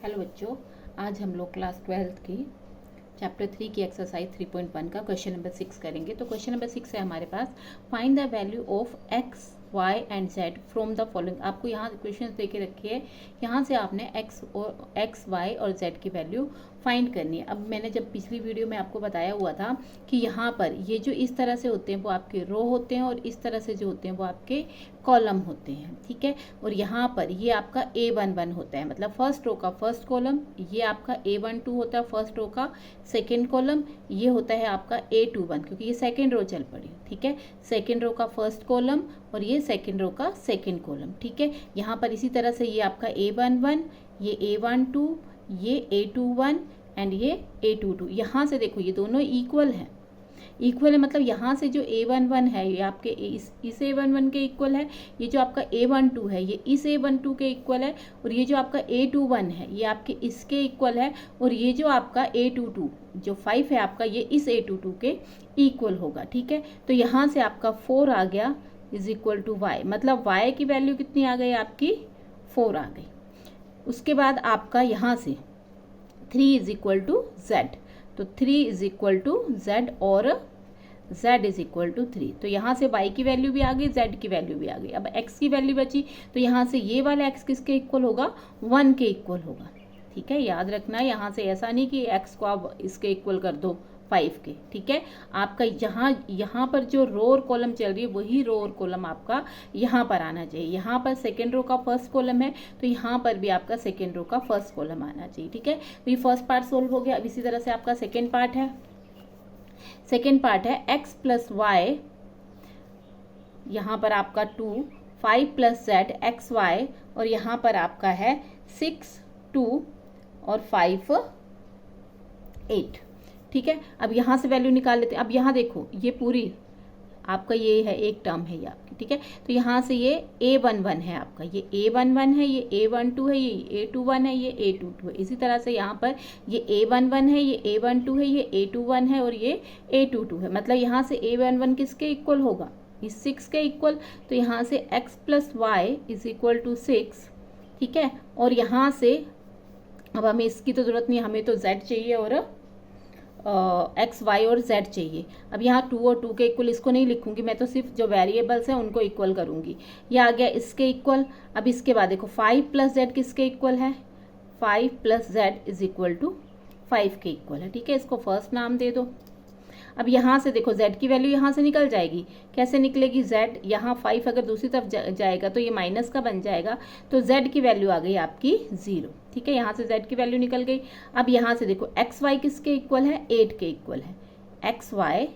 Hello बच्चों, आज हम लोग क्लास 12th की चैप्टर 3 की एक्सरसाइज 3.1 का क्वेश्चन नंबर 6 करेंगे। तो क्वेश्चन नंबर 6 है हमारे पास, find the value of X Y and Z from the following. आपको यहाँ क्वेश्चन दे के रखी है, यहाँ से आपने एक्स वाई और जेड की वैल्यू फाइंड करनी है। अब मैंने जब पिछली वीडियो में आपको बताया हुआ था कि यहाँ पर ये जो इस तरह से होते हैं वो आपके रो होते हैं और इस तरह से जो होते हैं वो आपके कॉलम होते हैं, ठीक है। और यहाँ पर ये आपका A11 होता है, मतलब फर्स्ट रो का फर्स्ट कॉलम, ये आपका A12 होता है फर्स्ट रो का सेकेंड कॉलम, ये होता है आपका A21 क्योंकि ये सेकेंड रो चल पड़ी, ठीक है। सेकेंड रो का फर्स्ट कॉलम और ये सेकेंड रो का सेकेंड कॉलम, ठीक है। यहाँ पर इसी तरह से ये आपका A11, ये A12, ये A21 एंड ये A22। यहाँ से देखो ये दोनों इक्वल हैं, इक्वल है मतलब यहाँ से जो A11 है ये आपके इस A11 के इक्वल है, ये जो आपका A12 है ये इस A12 के इक्वल है, और ये जो आपका A21 है ये आपके इसके इक्वल है, और ये जो आपका A22 जो 5 है आपका ये इस A22 के इक्वल होगा, ठीक है। तो यहाँ से आपका 4 आ गया इज इक्वल टू वाई, मतलब वाई की वैल्यू कितनी आ गई आपकी 4 आ गई। उसके बाद आपका यहाँ से 3 इज इक्वल टू जेड, तो 3 इज इक्वल टू जेड और z इज इक्वल टू 3। तो यहाँ से y की वैल्यू भी आ गई, z की वैल्यू भी आ गई। अब x की वैल्यू बची, तो यहाँ से ये वाला x किसके इक्वल होगा, 1 के इक्वल होगा, ठीक है। याद रखना है यहाँ से ऐसा नहीं कि x को आप इसके इक्वल कर दो 5 के, ठीक है। आपका यहाँ पर जो रो और कॉलम चल रही है वही रो और कॉलम आपका यहाँ पर आना चाहिए। यहाँ पर सेकेंड रो का फर्स्ट कॉलम है तो यहाँ पर भी आपका सेकेंड रो का फर्स्ट कॉलम आना चाहिए, ठीक है। तो ये फर्स्ट पार्ट सोल्व हो गया। अब इसी तरह से आपका सेकेंड पार्ट है, सेकेंड पार्ट है x प्लस वाई, यहाँ पर आपका 2, 5 प्लस जेड एक्स वाई, और यहाँ पर आपका है 6, 2 और 5, 8, ठीक है। अब यहाँ से वैल्यू निकाल लेते हैं। अब यहाँ देखो ये पूरी आपका ये है एक टर्म है ये आपकी, ठीक है। तो यहाँ से ये A11 है आपका, ये A11 है, ये A12 है, ये A21 है, ये A22 है। इसी तरह से यहाँ पर ये A11 है, ये A12 है, ये A21 है और ये A22 है। मतलब यहाँ से A11 किसके इक्वल होगा, इस 6 के इक्वल। तो यहाँ से x plus Y is equal to 6, ठीक है। और यहाँ से अब हमें इसकी तो ज़रूरत नहीं, हमें तो z चाहिए और एक्स वाई और जेड चाहिए। अब यहाँ 2 और 2 के इक्वल इसको नहीं लिखूंगी मैं, तो सिर्फ जो वेरिएबल्स हैं उनको इक्वल करूंगी। ये आ गया इसके इक्वल। अब इसके बाद देखो 5 प्लस जेड किसके इक्वल है, 5 plus Z is equal to 5 के इक्वल है, ठीक है। इसको फर्स्ट नाम दे दो। अब यहाँ से देखो z की वैल्यू यहाँ से निकल जाएगी, कैसे निकलेगी, z यहाँ 5 अगर दूसरी तरफ जाएगा तो ये माइनस का बन जाएगा, तो z की वैल्यू आ गई आपकी 0, ठीक है। यहाँ से z की वैल्यू निकल गई। अब यहाँ से देखो एक्स वाई किसके इक्वल है, 8 के इक्वल है, एक्स वाई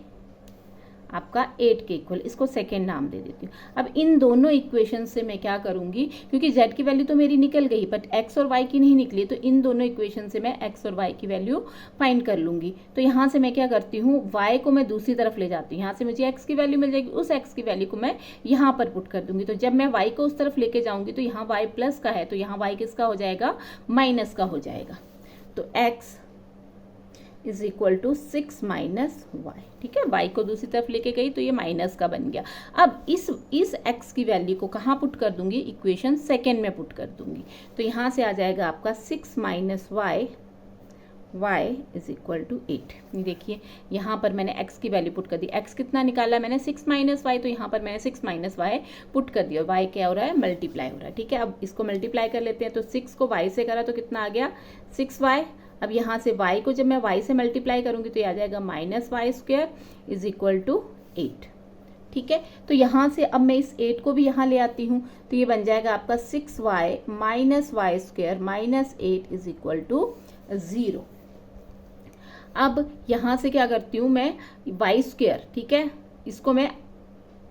आपका 8 के इक्वल, इसको सेकेंड नाम दे देती हूँ। अब इन दोनों इक्वेशन से मैं क्या करूँगी, क्योंकि z की वैल्यू तो मेरी निकल गई बट x और y की नहीं निकली, तो इन दोनों इक्वेशन से मैं x और y की वैल्यू फाइंड कर लूँगी। तो यहाँ से मैं क्या करती हूँ, y को मैं दूसरी तरफ ले जाती हूँ, यहाँ से मुझे x की वैल्यू मिल जाएगी, उस x की वैल्यू को मैं यहाँ पर पुट कर दूँगी। तो जब मैं y को उस तरफ लेके जाऊँगी तो यहाँ y प्लस का है, तो यहाँ y किसका हो जाएगा, माइनस का हो जाएगा। तो x is equal to 6 minus Y, ठीक है। वाई को दूसरी तरफ लेके गई तो ये माइनस का बन गया। अब इस x की वैल्यू को कहाँ पुट कर दूंगी, इक्वेशन सेकेंड में पुट कर दूंगी। तो यहाँ से आ जाएगा आपका 6 minus Y, y is equal to 8। देखिए यहाँ पर मैंने x की वैल्यू पुट कर दी, x कितना निकाला मैंने 6 माइनस वाई, तो यहाँ पर मैंने 6 माइनस वाई पुट कर दिया, y क्या हो रहा है, मल्टीप्लाई हो रहा है, ठीक है। अब इसको मल्टीप्लाई कर लेते हैं, तो 6 को y से करा तो कितना आ गया 6y। अब यहाँ से y को जब मैं y से मल्टीप्लाई करूँगी तो ये आ जाएगा minus Y square is equal to 8, ठीक है। तो यहाँ से अब मैं इस 8 को भी यहाँ ले आती हूँ, तो ये बन जाएगा आपका 6y minus Y square minus 8 is equal to 0। अब यहाँ से क्या करती हूँ मैं, वाई स्क्वायर, ठीक है, इसको मैं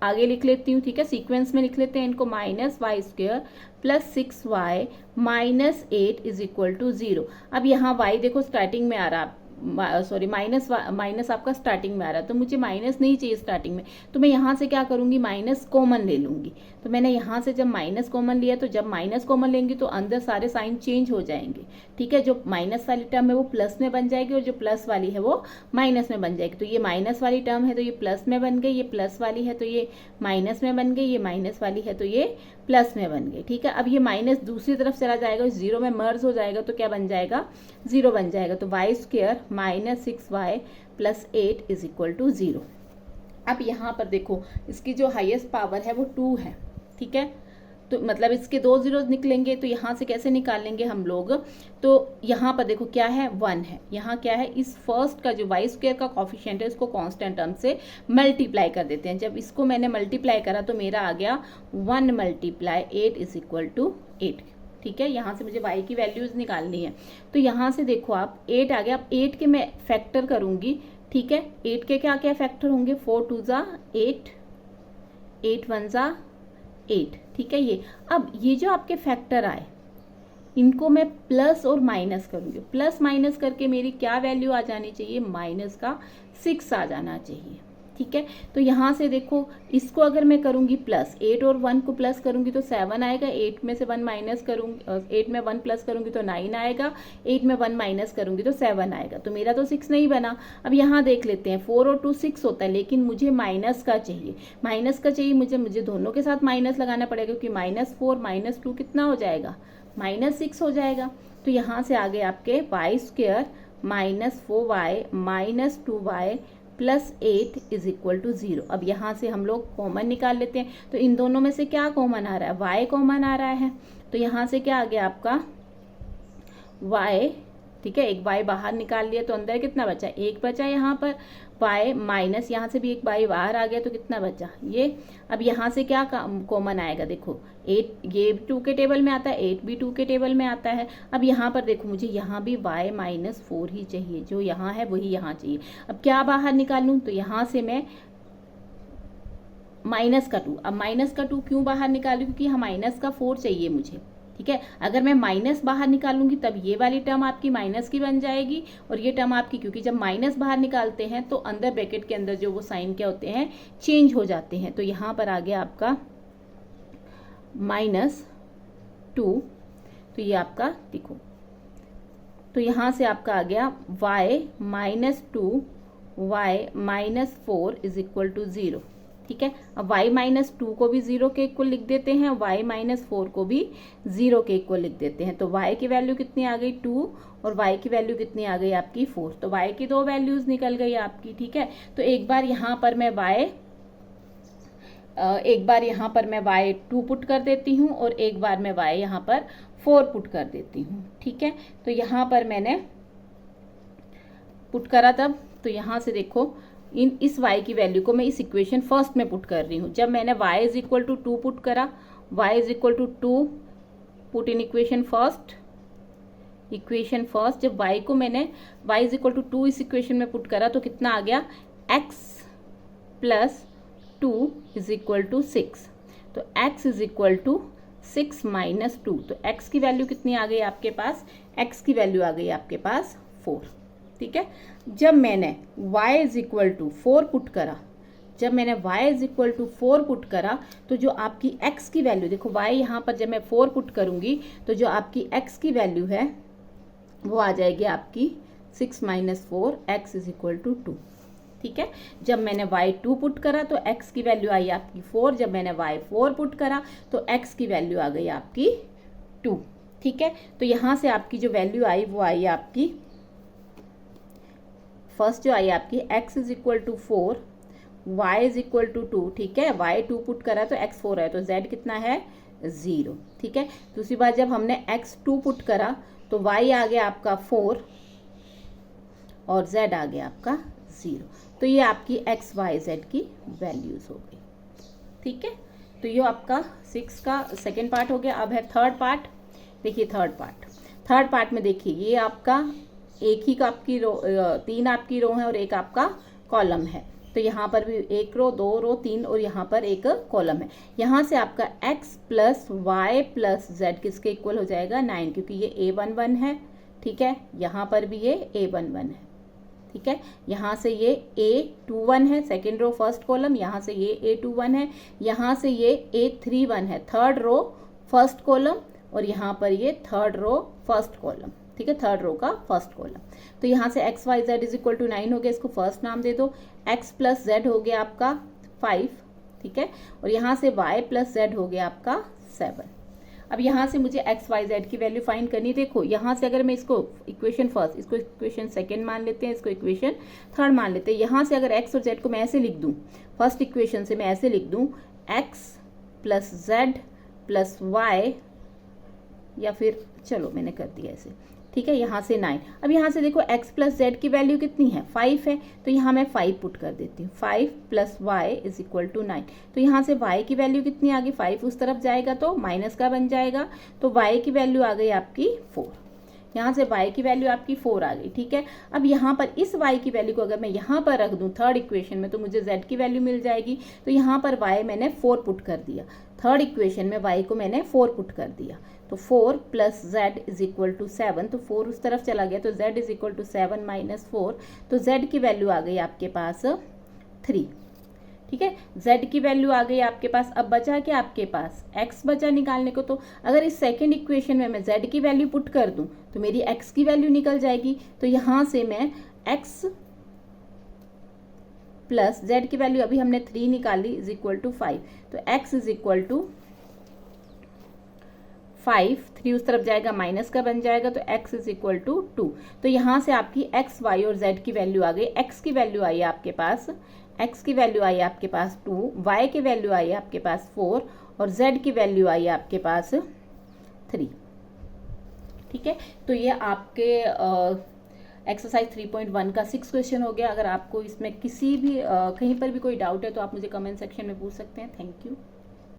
आगे लिख लेती हूँ, ठीक है, सीक्वेंस में लिख लेते हैं इनको, minus Y square plus 6y minus 8 is equal to 0। अब यहाँ y देखो स्टार्टिंग में आ रहा, सॉरी माइनस आपका स्टार्टिंग में आ रहा है, तो मुझे माइनस नहीं चाहिए स्टार्टिंग में, तो मैं यहाँ से क्या करूँगी, माइनस कॉमन ले लूँगी। तो मैंने यहाँ से जब माइनस कॉमन लिया, तो जब माइनस कॉमन लेंगे तो अंदर सारे साइन चेंज हो जाएंगे, ठीक है। जो माइनस वाली टर्म है वो प्लस में बन जाएगी और जो प्लस वाली है वो माइनस में बन जाएगी। तो ये माइनस वाली टर्म है तो ये प्लस में बन गई, ये प्लस वाली है तो ये माइनस में बन गई, ये माइनस वाली है तो ये प्लस में बन गई, ठीक है। अब ये माइनस दूसरी तरफ चला जाएगा, जीरो में मर्ज हो जाएगा तो क्या बन जाएगा, जीरो बन जाएगा। तो Y square minus 6y plus 8 is equal to 0। अब यहाँ पर देखो इसकी जो हाईएस्ट पावर है वो 2 है, ठीक है। तो मतलब इसके 2 जीरो निकलेंगे, तो यहाँ से कैसे निकालेंगे हम लोग, तो यहाँ पर देखो क्या है, 1 है। यहाँ क्या है, इस फर्स्ट का जो वाई स्क्वायर का कॉफिशिएंट है इसको कांस्टेंट टर्म से मल्टीप्लाई कर देते हैं। जब इसको मैंने मल्टीप्लाई करा तो मेरा आ गया 1 मल्टीप्लाई 8 इज इक्वल टू 8, ठीक है। यहाँ से मुझे y की वैल्यूज निकालनी है, तो यहाँ से देखो आप 8 आ गया। अब 8 के मैं फैक्टर करूँगी, ठीक है। 8 के क्या क्या फैक्टर होंगे, 4 2 ज़ा 8, 8 1 ज़ा 8, ठीक है। ये अब ये जो आपके फैक्टर आए इनको मैं प्लस और माइनस करूँगी। प्लस माइनस करके मेरी क्या वैल्यू आ जानी चाहिए, माइनस का 6 आ जाना चाहिए, ठीक है। तो यहाँ से देखो इसको अगर मैं करूँगी प्लस, 8 और 1 को प्लस करूँगी तो 7 आएगा, 8 में से 1 माइनस करूँगी, 8 में 1 प्लस करूँगी तो 9 आएगा, 8 में 1 माइनस करूँगी तो 7 आएगा। तो मेरा तो 6 नहीं बना। अब यहाँ देख लेते हैं, 4 और 2 6 होता है, लेकिन मुझे माइनस का चाहिए, माइनस का चाहिए मुझे दोनों के साथ माइनस लगाना पड़ेगा, क्योंकि -4 -2 कितना हो जाएगा, -6 हो जाएगा। तो यहाँ से आगे आपके Y square -4y -2y plus 8 is equal to 0। अब यहाँ से हम लोग कॉमन निकाल लेते हैं, तो इन दोनों में से क्या कॉमन आ रहा है, y कॉमन आ रहा है। तो यहाँ से क्या आ गया आपका y, ठीक है। एक y बाहर निकाल लिया तो अंदर कितना बचा, 1 बचा यहाँ पर, y माइनस यहाँ से भी एक y बाहर आ गया तो कितना बचा ये। अब यहाँ से क्या कॉमन आएगा, देखो 8 ये 2 के टेबल में आता है, 8 भी 2 के टेबल में आता है। अब यहाँ पर देखो मुझे यहाँ भी y -4 ही चाहिए, जो यहाँ है वही यहाँ चाहिए। अब क्या बाहर निकालूँ, तो यहाँ से मैं माइनस का 2, अब माइनस का 2 क्यों बाहर निकालूँ, क्योंकि यहाँ माइनस का 4 चाहिए मुझे, ठीक है। अगर मैं माइनस बाहर निकालूंगी तब ये वाली टर्म आपकी माइनस की बन जाएगी और ये टर्म आपकी, क्योंकि जब माइनस बाहर निकालते हैं तो अंदर ब्रैकेट के अंदर जो वो साइन क्या होते हैं, चेंज हो जाते हैं। तो यहाँ पर आ गया आपका -2, तो ये आपका देखो, तो यहाँ से आपका आ गया y -2 y -4 is equal to 0, ठीक है। अब y -2 को भी 0 के इक्वल लिख देते हैं, y -4 को भी 0 के इक्वल लिख देते हैं। तो y की वैल्यू कितनी आ गई 2 और y की वैल्यू कितनी आ गई आपकी 4। तो y की 2 वैल्यूज निकल गई आपकी, ठीक है। तो एक बार यहाँ पर मैं y 2 पुट कर देती हूँ और एक बार मैं y यहाँ पर 4 पुट कर देती हूँ, ठीक है। तो यहाँ पर मैंने पुट करा तब, तो यहाँ से देखो इस y की वैल्यू को मैं इस इक्वेशन फर्स्ट में पुट कर रही हूँ। जब मैंने y is equal to 2 put करा, y is equal to 2 put in equation first, जब y को मैंने y इज इक्वल टू 2 इस इक्वेशन में पुट करा तो कितना आ गया, x plus 2 is equal to 6। तो x is equal to 6 minus 2, तो x की वैल्यू कितनी आ गई आपके पास, x की वैल्यू आ गई आपके पास 4, ठीक है। जब मैंने y is equal to 4 put करा, तो जो आपकी x की वैल्यू, देखो y यहाँ पर जब मैं 4 पुट करूँगी तो जो आपकी x की वैल्यू है वो आ जाएगी आपकी 6 minus 4, x is equal to 2, ठीक है। जब मैंने y 2 पुट करा तो x की वैल्यू आई आपकी 4, जब मैंने y 4 पुट करा तो x की वैल्यू आ गई आपकी 2, ठीक है। तो यहाँ से आपकी जो वैल्यू आई वो आई आपकी फर्स्ट जो आई आपकी x is equal to 4, y is equal to 2, ठीक है। y 2 पुट करा तो x 4 है, तो z कितना है 0, ठीक है। दूसरी बार जब हमने x 2 पुट करा तो y आ गया आपका 4 और z आ गया आपका 0। तो ये आपकी x y z की वैल्यूज हो गई, ठीक है। तो ये आपका 6 का सेकेंड पार्ट हो गया। अब है थर्ड पार्ट। देखिए थर्ड पार्ट में देखिए ये आपका एक ही का आपकी रो, 3 आपकी रो है और एक आपका कॉलम है। तो यहाँ पर भी 1 रो 2 रो 3 और यहाँ पर एक कॉलम है। यहाँ से आपका x plus Y plus z किसके इक्वल हो जाएगा 9, क्योंकि ये a11 है, ठीक है। यहाँ पर भी ये a11 है, ठीक है, यहाँ से ये A21 है सेकेंड रो फर्स्ट कॉलम, यहाँ से ये A21 है, यहाँ से ये A31 है थर्ड रो फर्स्ट कॉलम, और यहाँ पर ये थर्ड रो फर्स्ट कॉलम, ठीक है, थर्ड रो का फर्स्ट कॉलम। तो यहाँ से X Y Z is equal to 9 हो गया, इसको फर्स्ट नाम दे दो। एक्स प्लस जेड हो गया आपका 5, ठीक है, और यहाँ से वाई प्लस जेड हो गया आपका 7। अब यहाँ से मुझे एक्स वाई जेड की वैल्यू फाइंड करनी। देखो यहाँ से अगर मैं इसको इक्वेशन फर्स्ट, इसको इक्वेशन सेकेंड मान लेते हैं, इसको इक्वेशन थर्ड मान लेते हैं। यहाँ से अगर एक्स और जेड को मैं ऐसे लिख दूँ, फर्स्ट इक्वेशन से मैं ऐसे लिख दूँ X plus Z plus Y, या फिर चलो मैंने कर दिया ऐसे, ठीक है, यहाँ से 9। अब यहाँ से देखो x प्लस जेड की वैल्यू कितनी है 5 है, तो यहाँ मैं 5 पुट कर देती हूँ। 5 plus Y is equal to 9। तो यहाँ से y की वैल्यू कितनी आ गई, 5 उस तरफ जाएगा तो माइनस का बन जाएगा, तो y की वैल्यू आ गई आपकी 4। यहाँ से y की वैल्यू आपकी 4 आ गई, ठीक है। अब यहाँ पर इस y की वैल्यू को अगर मैं यहाँ पर रख दूँ थर्ड इक्वेशन में, तो मुझे z की वैल्यू मिल जाएगी। तो यहाँ पर y मैंने 4 पुट कर दिया, थर्ड इक्वेशन में y को मैंने 4 पुट कर दिया, तो 4 plus z is equal to 7। तो 4 उस तरफ चला गया, तो z is equal to 7 minus 4, तो z की वैल्यू आ गई आपके पास 3, ठीक है, z की वैल्यू आ गई आपके पास। अब बचा क्या आपके पास, x बचा निकालने को। तो अगर इस सेकेंड इक्वेशन में मैं z की वैल्यू पुट कर दूं तो मेरी x की वैल्यू निकल जाएगी। तो यहाँ से मैं x प्लस z की वैल्यू अभी हमने 3 निकाली इज इक्वल टू 5, तो x इज इक्वल टू 5, 3 उस तरफ जाएगा माइनस का बन जाएगा, तो x इज इक्वल टू 2। तो यहाँ से आपकी x, y और z की वैल्यू आ गई। x की वैल्यू आई आपके पास, x की वैल्यू आई आपके पास 2, y की वैल्यू आई आपके पास 4, और z की वैल्यू आई आपके पास 3, ठीक है। तो ये आपके एक्सरसाइज 3.1 का 6 क्वेश्चन हो गया। अगर आपको इसमें किसी भी कहीं पर भी कोई डाउट है तो आप मुझे कमेंट सेक्शन में पूछ सकते हैं। Thank you.